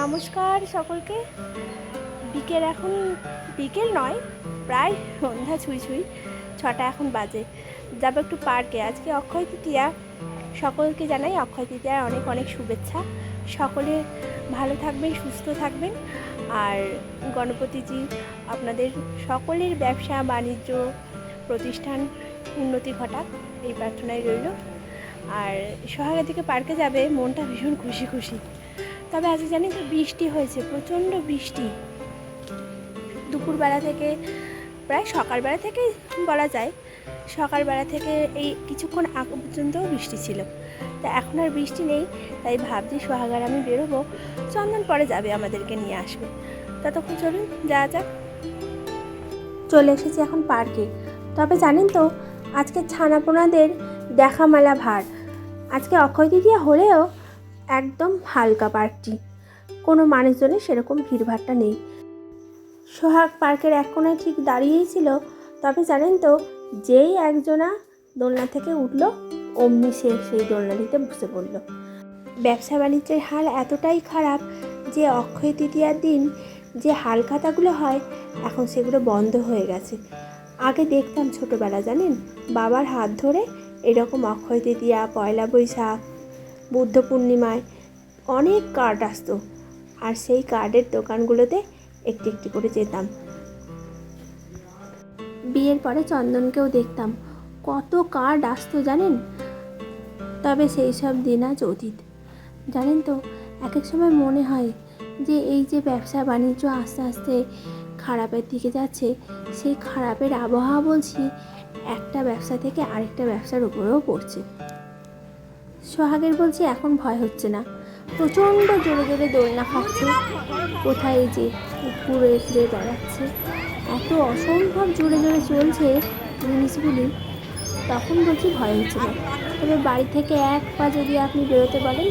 নমস্কার সকলকে। এখন বিকেল নয়, প্রায় সন্ধ্যা ছুঁই ছুঁই, 6টা এখন বাজে। যাবো একটু পার্কে। আজকে অক্ষয় তৃতীয়া। সকলকে জানাই অক্ষয় তৃতীয়ার অনেক অনেক শুভেচ্ছা। সকলে ভালো থাকবেন, সুস্থ থাকবেন, আর গণপতিজি আপনাদের সকলের ব্যবসা বাণিজ্য প্রতিষ্ঠান উন্নতি ঘটাক, এই প্রার্থনাই রইল। আর সোহাগা থেকে পার্কে যাবে, মনটা ভীষণ খুশি খুশি। তবে আজ জানি তো বৃষ্টি হয়েছে, প্রচণ্ড বৃষ্টি। দুপুরবেলা থেকে, প্রায় সকালবেলা থেকে বলা যায়, সকালবেলা থেকে এই কিছুক্ষণ আগে পর্যন্তও বৃষ্টি ছিল। তা এখন আর বৃষ্টি নেই, তাই ভাবছি সোহাগার আমি বেরোবো, চন্দন পরে যাবে, আমাদেরকে নিয়ে আসবে। ততক্ষণ চলুন যাওয়া যাক। চলে এসেছি এখন পার্কে। তবে জানেন তো, আজকে ছানাপোনাদের দেখা মেলা ভার। আজকে অক্ষয় তৃতীয়া হলেও একদম হালকা পার্কটি, কোনো মানুষজনের সেরকম ভিড়ভাড়টা নেই। সোহাগ পার্কের এক কোণায় ঠিক দাঁড়িয়েই ছিল। তবে জানেন তো, যেই একজনা দোলনা থেকে উঠলো, অমনি সে সেই দোলনাটিতে বসে পড়ল। ব্যবসা বাণিজ্যের হাল এতটাই খারাপ যে অক্ষয় তৃতীয়ার দিন যে হালখাতাগুলো হয়, এখন সেগুলো বন্ধ হয়ে গেছে। আগে দেখতাম ছোটোবেলা, জানেন, বাবার হাত ধরে এরকম অক্ষয় তৃতীয়া, পয়লা বৈশাখ, বুদ্ধ পূর্ণিমায় অনেক কার্ড আসতো, আর সেই কার্ডের দোকানগুলোতে একটি একটি করে যেতাম। বিয়ের পরে চন্দনকেও দেখতাম, কত কার্ড আসতো জানেন। তবে সেই সব দিন আজ অতীত। জানেন তো, এক এক সময় মনে হয় যে এই যে ব্যবসা বাণিজ্য আস্তে আস্তে খারাপের দিকে যাচ্ছে, সেই খারাপের আবহাওয়া বলছি একটা ব্যবসা থেকে আরেকটা ব্যবসার উপরেও পড়ছে। সোহাগের বলছি এখন ভয় হচ্ছে না, প্রচণ্ড জোরে জোরে দোলনা খাচ্ছে, কোথায় এই যে ঘুরে ঘুরে বেড়াচ্ছে, এত অসম্ভব জোরে জোরে চলছে জিনিসগুলি। তখন বলছি ভয় হচ্ছে না। তবে বাড়ি থেকে এক পা যদি আপনি বেরোতে বলেন,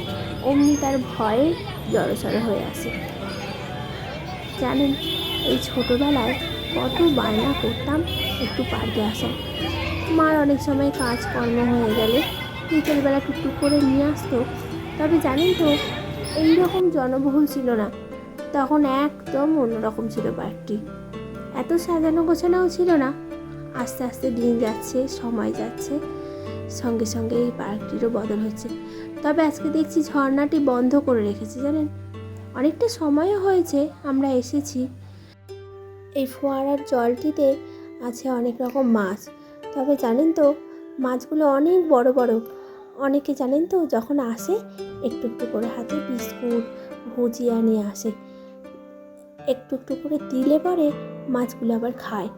অমনি তার ভয়ে জড়সড় হয়ে আসে। জানেন, এই ছোটোবেলায় কত বায়না করতাম একটু পার্কে আসা। মার অনেক সময় কাজকর্ম হয়ে গেলে বিকেলবেলা টুকটুক করে নিয়ে আসতো। তবে জানেন তো, এইরকম জনবহুল ছিল না তখন, একদম অন্যরকম ছিল পার্কটি। এত সাজানো গোছানোও ছিল না। আস্তে আস্তে দিন যাচ্ছে, সময় যাচ্ছে, সঙ্গে সঙ্গে এই পার্কটিরও বদল হচ্ছে। তবে আজকে দেখছি ঝর্ণাটি বন্ধ করে রেখেছে, জানেন। অনেকটা সময়ও হয়েছে আমরা এসেছি। এই ফোয়ারার জলটিতে আছে অনেক রকম মাছ। তবে জানেন তো, মাছগুলো অনেক বড় বড়। অনেকে জানেন তো, যখন আসে একটু একটু করে হাতে বিস্কুট, ভুজিয়া নিয়ে আসে, একটু একটু করে দিলে পরে মাছগুলো আবার খায়।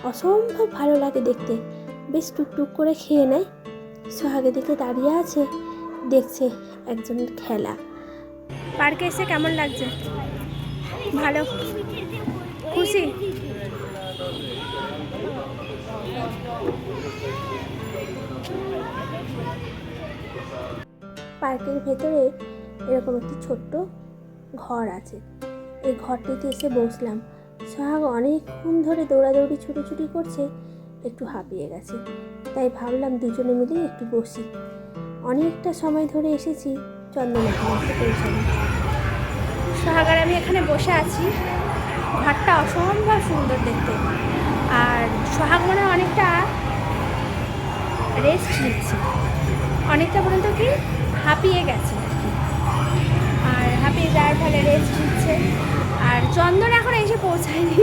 অসম্ভব ভালো লাগে দেখতে, বেশ টুকটুক করে খেয়ে নেয়। সোহাগে দিকে দাঁড়িয়ে আছে, দেখছে একজনের খেলা। পার্কে এসে কেমন লাগছে? ভালো, খুশি? পার্কের ভেতরে এরকম একটি ছোট্ট ঘর আছে। এই ঘরটিতে এসে বসলাম। সোহাগ অনেকক্ষণ ধরে দৌড়াদৌড়ি ছুটোছুটি করছে, একটু হাঁপিয়ে গেছে। তাই ভাবলাম দুজনে মিলেই একটু বসি। অনেকটা সময় ধরে এসেছি, চন্দনের ঘরে পৌঁছালাম। সোহাগ আর আমি এখানে বসে আছি। ঘরটা অসম্ভব সুন্দর দেখতে। আর সোহাগ মনে অনেকটা রেস্ট নিচ্ছে, অনেকটা পর্যন্ত কি হাঁপিয়ে গেছে আর হাঁপিয়ে যাওয়ার ফলে রেস্ট নিচ্ছে। আর চন্দন এখন এসে পৌঁছায়নি,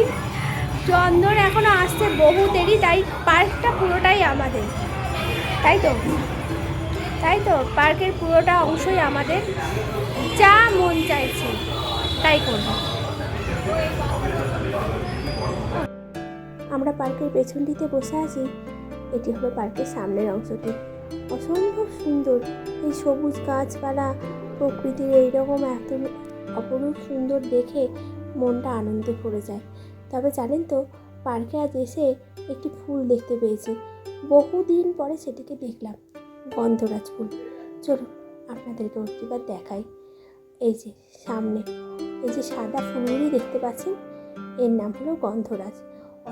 চন্দন এখনও আসতে বহু দেরি। তাই পার্কটা পুরোটাই আমাদের, তাই তো পার্কের পুরোটা অংশই আমাদের। যা মন চাইছে তাই করব। আমরা পার্কের পেছনটিতে বসে আছি। এটি হলো পার্কের সামনের অংশটি। অসম্ভব সুন্দর এই সবুজ গাছপালা, প্রকৃতির এইরকম এত অপরূপ সুন্দর দেখে মনটা আনন্দে ভরে যায়। তবে জানেন তো, পার্কে আজ এসে একটি ফুল দেখতে পেয়েছি, বহুদিন পরে সেটিকে দেখলাম, গন্ধরাজ ফুল। চলুন আপনাদেরকে একবার দেখাই। এই যে সামনে এই যে সাদা ফুলগুলি দেখতে পাচ্ছেন, এর নাম হলো গন্ধরাজ।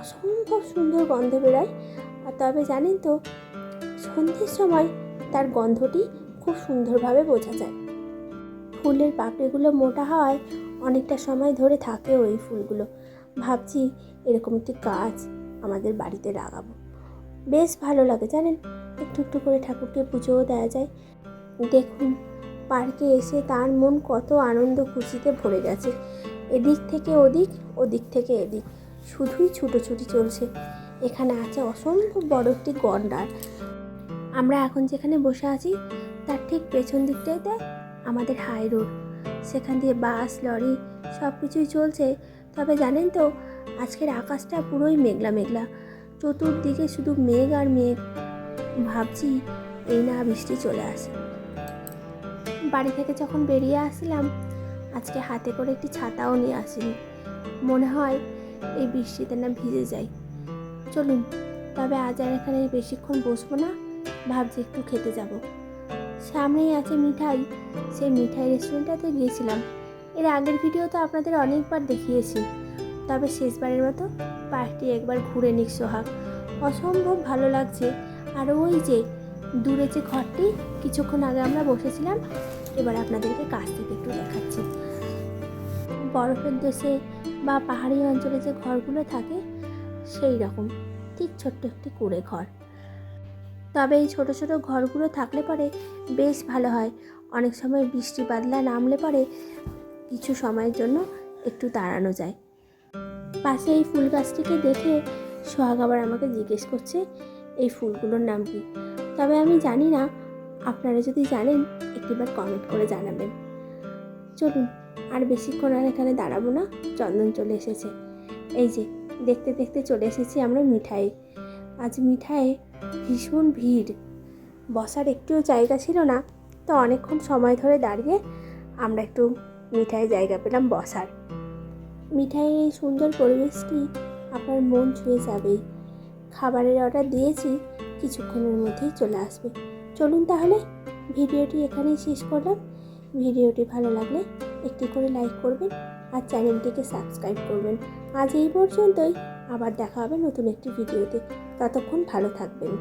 অসম্ভব সুন্দর গন্ধ বেরোয়। আর তবে জানেন তো, সন্ধ্যের সময় তার গন্ধটি খুব সুন্দরভাবে বোঝা যায়। ফুলের পাপড়িগুলো মোটা হওয়ায় অনেকটা সময় ধরে থাকেও এই ফুলগুলো। ভাবছি এরকম একটি গাছ আমাদের বাড়িতে লাগাবো, বেশ ভালো লাগে জানেন। একটু একটু করে ঠাকুরকে পুজোও দেওয়া যায়। দেখুন পার্কে এসে তার মন কত আনন্দ খুশিতে ভরে গেছে। এদিক থেকে ওদিক, ওদিক থেকে এদিক, শুধুই ছুটোছুটি চলছে। এখানে আছে অসম্ভব বড় একটি গন্ডার। আমরা এখন যেখানে বসে আছি তার ঠিক পেছন দিকটাতে আমাদের হাই রোড, সেখান দিয়ে বাস লরি সব কিছুই চলছে। তবে জানেন তো আজকের আকাশটা পুরোই মেঘলা মেঘলা, চতুর্দিকে শুধু মেঘ আর মেঘ। ভাবছি এই না বৃষ্টি চলে আসে। বাড়ি থেকে যখন বেরিয়ে আসলাম আজকে হাতে করে একটি ছাতাও নিয়ে আসিনি, মনে হয় এই বৃষ্টিতে না ভিজে যাই। চলুন তবে আজ আর এখানে বেশিক্ষণ বসবো না, ভাবছি একটু খেতে যাব। সামনেই আছে মিঠাই, সেই মিঠাই রেস্টুরেন্টটাতে গিয়েছিলাম। এর আগের ভিডিও তো আপনাদের অনেকবার দেখিয়েছি, তবে শেষবারের মতো পার্কটি একবার ঘুরে নিক সোহাগ। অসম্ভব ভালো লাগছে। আর ওই যে দূরে যে ঘরটি কিছুক্ষণ আগে আমরা বসেছিলাম, এবার আপনাদেরকে কাছ থেকে একটু দেখাচ্ছি। বরফের দেশে বা পাহাড়ি অঞ্চলে যে ঘরগুলো থাকে সেই রকম ঠিক ছোট্ট একটি কুঁড়ে ঘর। তবে এই ছোটো ছোটো ঘরগুলো থাকলে পরে বেশ ভালো হয়। অনেক সময় বৃষ্টি বাদলা নামলে পরে কিছু সময়ের জন্য একটু দাঁড়ানো যায়। পাশে এই ফুল গাছটিকে দেখে সোহাগ আবার আমাকে জিজ্ঞেস করছে এই ফুলগুলোর নাম কি। তবে আমি জানি না, আপনারা যদি জানেন একটিবার কমেন্ট করে জানাবেন। চলুন আর বেশিক্ষণ আর এখানে দাঁড়াবো না, চন্দন চলে এসেছে। এই যে দেখতে দেখতে চলে এসেছি আমরা মিঠাই। আজ মিঠাই ভীষণ ভিড়, বসার একটুও জায়গা ছিল না, তো অনেকক্ষণ সময় ধরে দাঁড়িয়ে আমরা একটু মিঠাই জায়গা পেলাম বসার। মিঠাইয়ের এই সুন্দর পরিবেশটি আপনার মন ছুঁয়ে যাবেই। খাবারের অর্ডার দিয়েছি, কিছুক্ষণের মধ্যেই চলে আসবে। চলুন তাহলে ভিডিওটি এখানেই শেষ করলাম। ভিডিওটি ভালো লাগলে একটি করে লাইক করবেন আর চ্যানেলটিকে সাবস্ক্রাইব করবেন। আজ এই পর্যন্তই, আবার দেখা হবে নতুন একটি ভিডিওতে। ততক্ষণ ভালো থাকবেন।